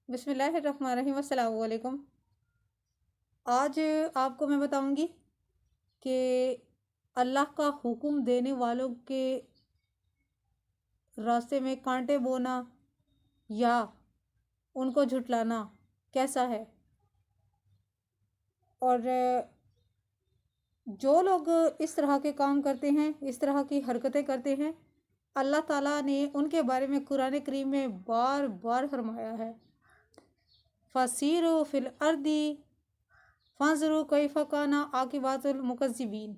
بسم اللہ الرحمن الرحیم، السلام علیکم۔ آج آپ کو میں بتاؤں گی کہ اللہ کا حکم دینے والوں کے راستے میں کانٹے بونا یا ان کو جھٹلانا کیسا ہے، اور جو لوگ اس طرح کے کام کرتے ہیں، اس طرح کی حرکتیں کرتے ہیں، اللہ تعالیٰ نے ان کے بارے میں قرآن کریم میں بار بار فرمایا ہے، فَسِیرُوا فِی الْأَرْضِ فَانظُرُوا کَیْفَ کَانَ عَاقِبَةُ الْمُکَذِّبِینَ،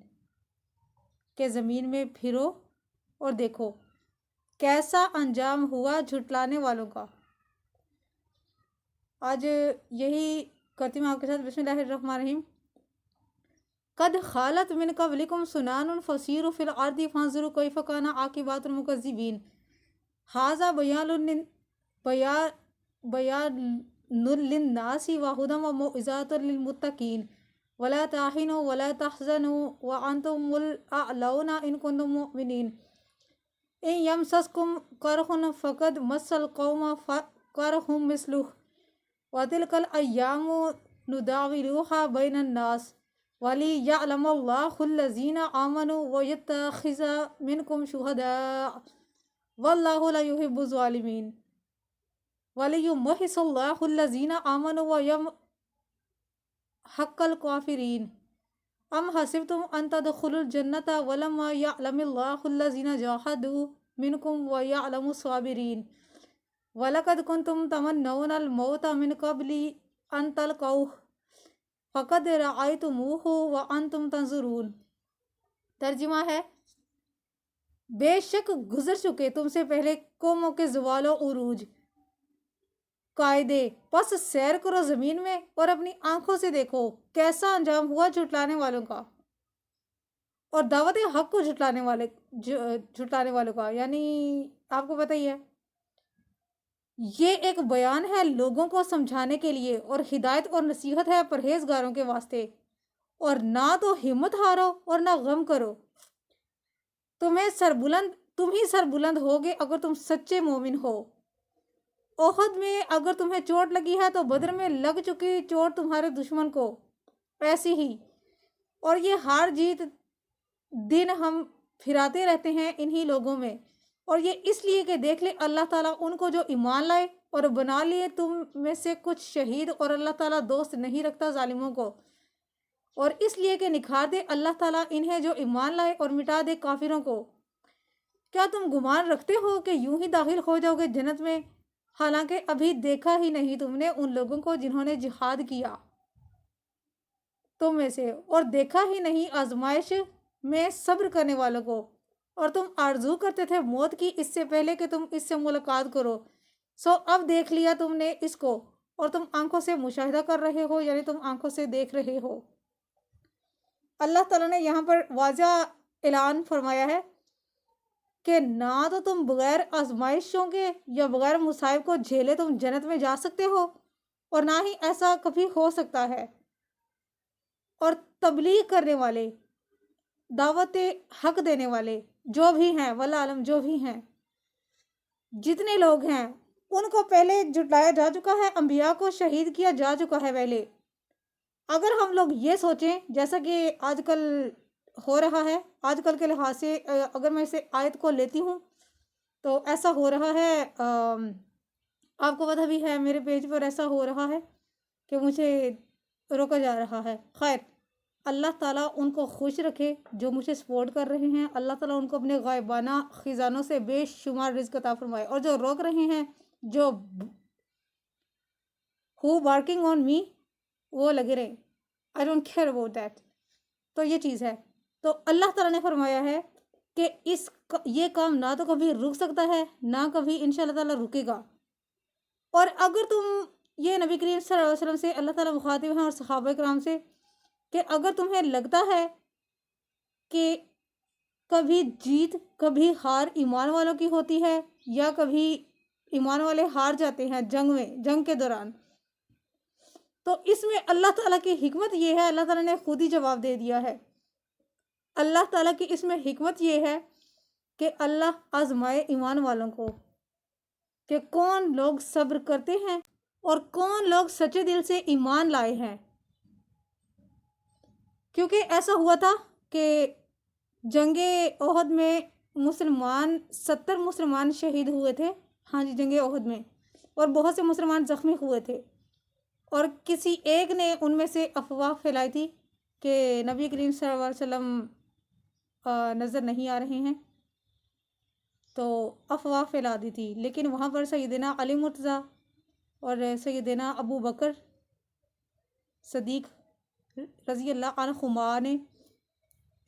کہ زمین میں پھرو اور دیکھو کیسا انجام ہوا جھٹلانے والوں کا۔ آج یہی کرتی ہوں آپ کے ساتھ۔ بسم اللہ الرحمن الرحیم۔ قد خالت من قبلکم سنان فسیروا فی الارض فانظروا کیف کان عاقبۃ المکذبین، ھذا بیان للناس وہدی وموعظۃ للمتقین، ولا تہنوا ولا تحزنوا وانتم الاعلون ان کنتم مؤمنین، ان یمسسکم قرح فقد مس القوم قرح مثلہ وتلک الایام نداولها بین الناس وَلِيَعْلَمَ اللَّهُ الَّذِينَ آمَنُوا وَيَتَّخِذَ مِنْكُمْ شُهَدَاءَ وَاللَّهُ لَا يُحِبُّ الظَّالِمِينَ وَلِيُمَحِّصَ اللَّهُ الَّذِينَ آمَنُوا وَيَمْحَقَ الْكَافِرِينَ أَمْ حَسِبْتُمْ أَن تَدْخُلُوا الْجَنَّةَ وَلَمَّا يَعْلَمِ اللَّهُ الَّذِينَ جَاهَدُوا مِنْكُمْ وَيَعْلَمُ الصَّابِرِينَ وَلَقَدْ كُنْتُمْ تَمَنَّوْنَ الموت من قبل أن تلقوه فقد رأیتموہ وانتم تنظرون۔ ترجمہ ہے، بے شک گزر چکے تم سے پہلے قوموں کے زوال و عروج قاعدے، پس سیر کرو زمین میں اور اپنی آنکھوں سے دیکھو کیسا انجام ہوا جھٹلانے والوں کا، اور دعوت حق کو جھٹلانے والوں کا، یعنی آپ کو پتہ ہی ہے یہ ایک بیان ہے لوگوں کو سمجھانے کے لیے، اور ہدایت اور نصیحت ہے پرہیزگاروں کے واسطے، اور نہ تو ہمت ہارو اور نہ غم کرو، تم ہی سر بلند ہوگے اگر تم سچے مومن ہو۔ احد میں اگر تمہیں چوٹ لگی ہے تو بدر میں لگ چکی چوٹ تمہارے دشمن کو ایسی ہی، اور یہ ہار جیت دن ہم پھراتے رہتے ہیں انہی لوگوں میں، اور یہ اس لیے کہ دیکھ لے اللہ تعالیٰ ان کو جو ایمان لائے اور بنا لیے تم میں سے کچھ شہید، اور اللہ تعالیٰ دوست نہیں رکھتا ظالموں کو، اور اس لیے کہ نکھار دے اللہ تعالیٰ انہیں جو ایمان لائے اور مٹا دے کافروں کو۔ کیا تم گمان رکھتے ہو کہ یوں ہی داخل ہو جاؤ گے جنت میں، حالانکہ ابھی دیکھا ہی نہیں تم نے ان لوگوں کو جنہوں نے جہاد کیا تم میں سے، اور دیکھا ہی نہیں آزمائش میں صبر کرنے والوں کو، اور تم آرزو کرتے تھے موت کی اس سے پہلے کہ تم اس سے ملاقات کرو، سو اب دیکھ لیا تم نے اس کو، اور تم آنکھوں سے مشاہدہ کر رہے ہو، یعنی تم آنکھوں سے دیکھ رہے ہو۔ اللہ تعالیٰ نے یہاں پر واضح اعلان فرمایا ہے کہ نہ تو تم بغیر آزمائشوں کے یا بغیر مصائب کو جھیلے تم جنت میں جا سکتے ہو، اور نہ ہی ایسا کبھی ہو سکتا ہے۔ اور تبلیغ کرنے والے، دعوت حق دینے والے جو بھی ہیں، واللہ عالم جو بھی ہیں، جتنے لوگ ہیں، ان کو پہلے جھٹلایا جا چکا ہے، انبیاء کو شہید کیا جا چکا ہے پہلے۔ اگر ہم لوگ یہ سوچیں جیسا کہ آج کل ہو رہا ہے، آج کل کے لحاظ سے اگر میں اسے آیت کو لیتی ہوں تو ایسا ہو رہا ہے، آپ کو پتہ بھی ہے میرے پیج پر ایسا ہو رہا ہے کہ مجھے روکا جا رہا ہے۔ خیر، اللہ تعالیٰ ان کو خوش رکھے جو مجھے سپورٹ کر رہے ہیں، اللہ تعالیٰ ان کو اپنے غائبانہ خزانوں سے بے شمار رزق عطا فرمائے، اور جو روک رہے ہیں، جو who barking on me، وہ لگے رہے، I don't care about that۔ تو یہ چیز ہے، تو اللہ تعالیٰ نے فرمایا ہے کہ یہ کام نہ تو کبھی رک سکتا ہے، نہ کبھی انشاءاللہ تعالیٰ رکے گا۔ اور اگر تم یہ نبی کریم صلی اللہ علیہ وسلم سے اللہ تعالیٰ مخاطب ہیں اور صحابہ کرام سے، کہ اگر تمہیں لگتا ہے کہ کبھی جیت کبھی ہار ایمان والوں کی ہوتی ہے، یا کبھی ایمان والے ہار جاتے ہیں جنگ کے دوران، تو اس میں اللہ تعالیٰ کی حکمت یہ ہے، اللہ تعالیٰ نے خود ہی جواب دے دیا ہے۔ اللہ تعالیٰ کی اس میں حکمت یہ ہے کہ اللہ آزمائے ایمان والوں کو کہ کون لوگ صبر کرتے ہیں اور کون لوگ سچے دل سے ایمان لائے ہیں. کیونکہ ایسا ہوا تھا کہ جنگ احد میں 70 مسلمان شہید ہوئے تھے. ہاں جی، جنگ احد میں، اور بہت سے مسلمان زخمی ہوئے تھے، اور کسی ایک نے ان میں سے افواہ پھیلائی تھی کہ نبی کریم صلی اللہ علیہ وسلم نظر نہیں آ رہے ہیں، تو افواہ پھیلا دی تھی. لیکن وہاں پر سیدنا علی مرتضیٰ اور سیدنا ابو بکر صدیق رضی اللہ عنہما نے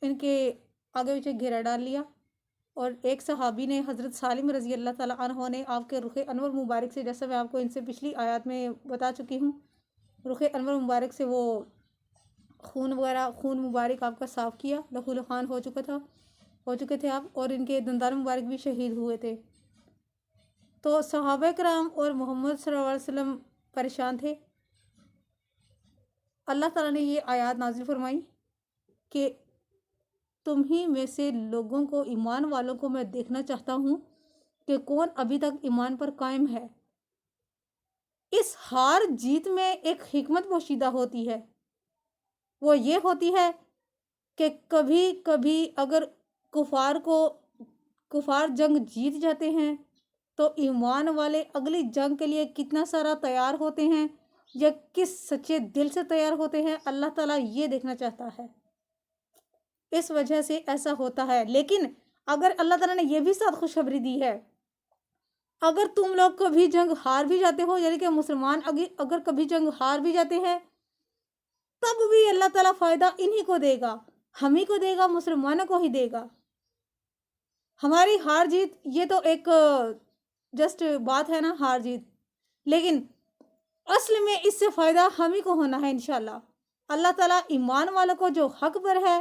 ان کے آگے پیچھے گھیرا ڈال لیا، اور ایک صحابی نے حضرت سالم رضی اللہ تعالیٰ عنہ نے آپ کے رخ انور مبارک سے، جیسا میں آپ کو ان سے پچھلی آیات میں بتا چکی ہوں، رخ انور مبارک سے وہ خون مبارک آپ کا صاف کیا، لہو لہان ہو چکے تھے آپ، اور ان کے دندان مبارک بھی شہید ہوئے تھے. تو صحابہ کرام اور محمد صلی اللہ علیہ وسلم پریشان تھے. اللہ تعالیٰ نے یہ آیات نازل فرمائی کہ تم ہی میں سے لوگوں کو، ایمان والوں کو میں دیکھنا چاہتا ہوں کہ کون ابھی تک ایمان پر قائم ہے. اس ہار جیت میں ایک حکمت پوشیدہ ہوتی ہے، وہ یہ ہوتی ہے کہ کبھی کبھی اگر کفار جنگ جیت جاتے ہیں تو ایمان والے اگلی جنگ کے لیے کتنا سارا تیار ہوتے ہیں یا کس سچے دل سے تیار ہوتے ہیں، اللہ تعالیٰ یہ دیکھنا چاہتا ہے. اس وجہ سے ایسا ہوتا ہے. لیکن اگر اللہ تعالیٰ نے یہ بھی ساتھ خوشخبری دی ہے، اگر تم لوگ کبھی جنگ ہار بھی جاتے ہو، یعنی کہ مسلمان اگر کبھی جنگ ہار بھی جاتے ہیں، تب بھی اللہ تعالیٰ فائدہ انہی کو دے گا، ہم ہی کو دے گا، مسلمانوں کو ہی دے گا. ہماری ہار جیت یہ تو ایک جسٹ بات ہے نا، ہار جیت، لیکن اصل میں اس سے فائدہ ہم ہی کو ہونا ہے انشاءاللہ. اللہ تعالیٰ ایمان والوں کو جو حق پر ہے،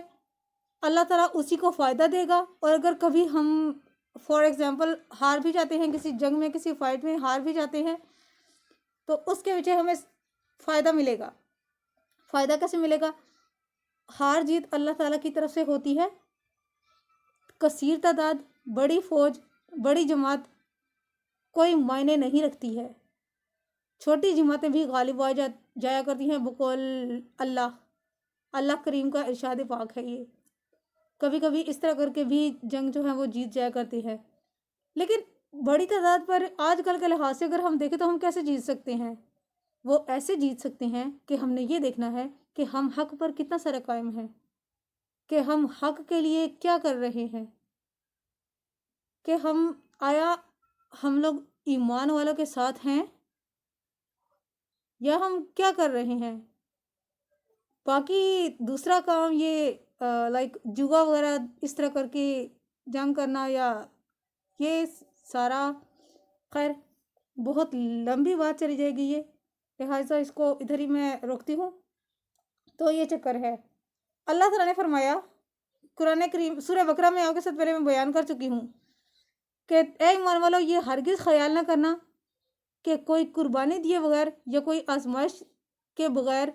اللہ تعالیٰ اسی کو فائدہ دے گا. اور اگر کبھی ہم فار ایگزامپل ہار بھی جاتے ہیں، کسی جنگ میں، کسی فائٹ میں ہار بھی جاتے ہیں، تو اس کے پیچھے ہمیں فائدہ ملے گا. فائدہ کیسے ملے گا؟ ہار جیت اللہ تعالیٰ کی طرف سے ہوتی ہے. کثیر تعداد، بڑی فوج، بڑی جماعت کوئی معنی نہیں رکھتی ہے. چھوٹی جماعتیں بھی غالب آ جایا کرتی ہیں بقول اللہ کریم کا ارشاد پاک ہے. یہ کبھی کبھی اس طرح کر کے بھی جنگ جو ہے وہ جیت جایا کرتی ہے. لیکن بڑی تعداد پر آج کل کے لحاظ سے اگر ہم دیکھیں تو ہم کیسے جیت سکتے ہیں؟ وہ ایسے جیت سکتے ہیں کہ ہم نے یہ دیکھنا ہے کہ ہم حق پر کتنا سارا قائم ہیں، کہ ہم حق کے لیے کیا کر رہے ہیں، کہ ہم لوگ ایمان والوں کے ساتھ ہیں یا ہم کیا کر رہے ہیں. باقی دوسرا کام یہ لائک جوا وغیرہ اس طرح کر کے جنگ کرنا، یا یہ سارا خیر بہت لمبی بات چلی جائے گی یہ، لہٰذا اس کو ادھر ہی میں روکتی ہوں. تو یہ چکر ہے. اللہ تعالیٰ نے فرمایا قرآن کریم سورہ بقرہ میں، آپ کے ساتھ پہلے میں بیان کر چکی ہوں کہ اے ایمان والو، یہ ہرگز خیال نہ کرنا کہ کوئی قربانی دیے بغیر یا کوئی آزمائش کے بغیر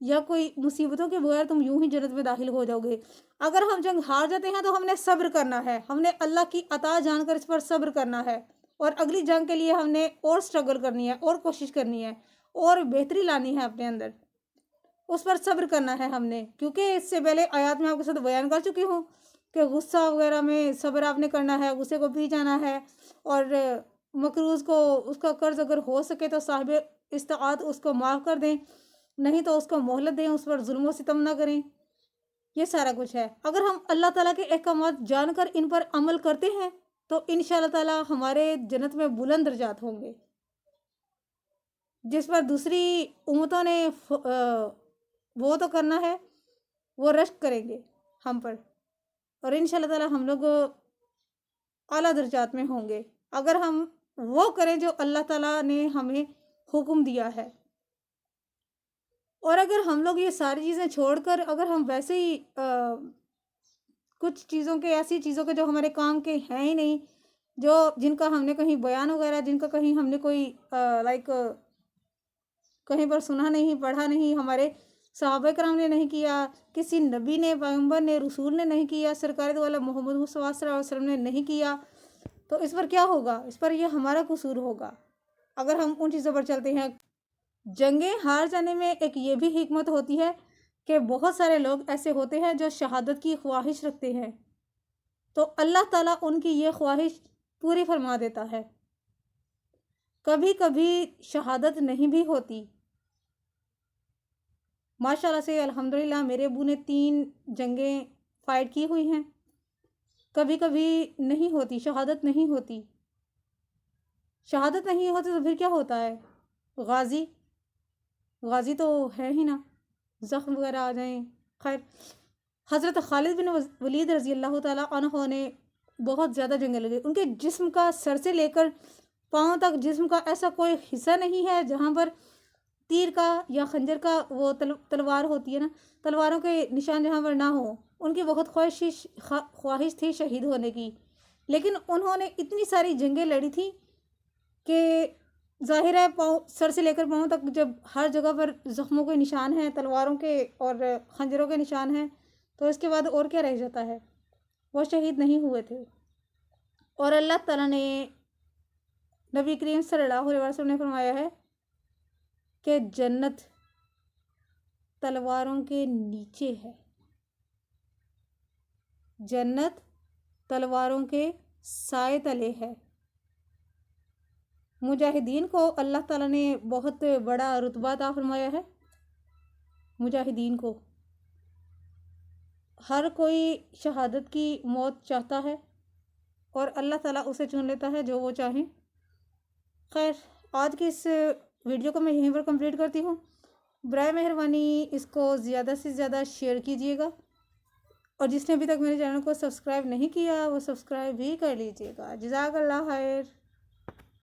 یا کوئی مصیبتوں کے بغیر تم یوں ہی جنت میں داخل ہو جاؤ گے. اگر ہم جنگ ہار جاتے ہیں تو ہم نے صبر کرنا ہے، ہم نے اللہ کی عطا جان کر اس پر صبر کرنا ہے، اور اگلی جنگ کے لیے ہم نے اور سٹرگل کرنی ہے، اور کوشش کرنی ہے، اور بہتری لانی ہے اپنے اندر، اس پر صبر کرنا ہے ہم نے. کیونکہ اس سے پہلے آیات میں آپ کے ساتھ بیان کر چکی ہوں کہ غصہ وغیرہ میں صبر آپ نے کرنا ہے، غصے کو پی جانا ہے، اور مقروض کو اس کا قرض اگر ہو سکے تو صاحب استطاعت اس کو معاف کر دیں، نہیں تو اس کو مہلت دیں، اس پر ظلم و ستم نہ کریں. یہ سارا کچھ ہے. اگر ہم اللہ تعالیٰ کے احکامات جان کر ان پر عمل کرتے ہیں تو انشاءاللہ تعالیٰ ہمارے جنت میں بلند درجات ہوں گے، جس پر دوسری امتوں نے وہ تو کرنا ہے، وہ رشک کریں گے ہم پر، اور انشاءاللہ تعالیٰ ہم لوگ اعلیٰ درجات میں ہوں گے اگر ہم وہ کریں جو اللہ تعالیٰ نے ہمیں حکم دیا ہے. اور اگر ہم لوگ یہ ساری چیزیں چھوڑ کر اگر ہم ویسے ہی کچھ چیزوں کے، ایسی چیزوں کے جو ہمارے کام کے ہیں ہی نہیں، جن کا ہم نے کہیں بیان وغیرہ، جن کا کہیں ہم نے کوئی لائک کہیں پر سنا نہیں، پڑھا نہیں، ہمارے صحابہ کرام نے نہیں کیا، کسی نبی نے، پیغمبر نے، رسول نے نہیں کیا، سرکار دو عالم محمد مصطفیٰ صلی اللہ علیہ وسلم نے نہیں کیا، تو اس پر کیا ہوگا؟ اس پر یہ ہمارا قصور ہوگا اگر ہم ان چیزوں پر چلتے ہیں. جنگیں ہار جانے میں ایک یہ بھی حکمت ہوتی ہے کہ بہت سارے لوگ ایسے ہوتے ہیں جو شہادت کی خواہش رکھتے ہیں، تو اللہ تعالیٰ ان کی یہ خواہش پوری فرما دیتا ہے۔ کبھی کبھی شہادت نہیں بھی ہوتی۔ ماشاءاللہ سے الحمدللہ میرے ابو نے 3 جنگیں فائٹ کی ہوئی ہیں۔ کبھی کبھی نہیں ہوتی، شہادت نہیں ہوتی۔ شہادت نہیں ہوتی تو پھر کیا ہوتا ہے؟ غازی تو ہے ہی نا، زخم وغیرہ آ جائیں۔ خیر، حضرت خالد بن ولید رضی اللہ تعالیٰ عنہ نے بہت زیادہ جنگیں لڑی۔ ان کے جسم کا سر سے لے کر پاؤں تک جسم کا ایسا کوئی حصہ نہیں ہے جہاں پر تیر کا یا خنجر کا وہ تلوار ہوتی ہے نا، تلواروں کے نشان جہاں پر نہ ہو۔ ان کی بہت خواہش تھی شہید ہونے کی، لیکن انہوں نے اتنی ساری جنگیں لڑی تھی کہ ظاہر ہے پاؤں سر سے لے کر پاؤں تک جب ہر جگہ پر زخموں کے نشان ہیں، تلواروں کے اور خنجروں کے نشان ہیں، تو اس کے بعد اور کیا رہ جاتا ہے؟ وہ شہید نہیں ہوئے تھے۔ اور اللہ تعالیٰ نے نبی کریم صلی اللہ علیہ وسلم نے فرمایا ہے کہ جنت تلواروں کے نیچے ہے، جنت تلواروں کے سائے تلے ہے۔ مجاہدین کو اللہ تعالیٰ نے بہت بڑا رتبہ عطا فرمایا ہے۔ مجاہدین کو ہر کوئی شہادت کی موت چاہتا ہے اور اللہ تعالیٰ اسے چن لیتا ہے جو وہ چاہیں۔ خیر، آج کی اس ویڈیو کو میں یہیں پر کمپلیٹ کرتی ہوں۔ برائے مہربانی اس کو زیادہ سے زیادہ شیئر کیجیے گا، اور جس نے ابھی تک میرے چینل کو سبسکرائب نہیں کیا وہ سبسکرائب بھی کر لیجیے گا۔ جزاک اللہ خیر۔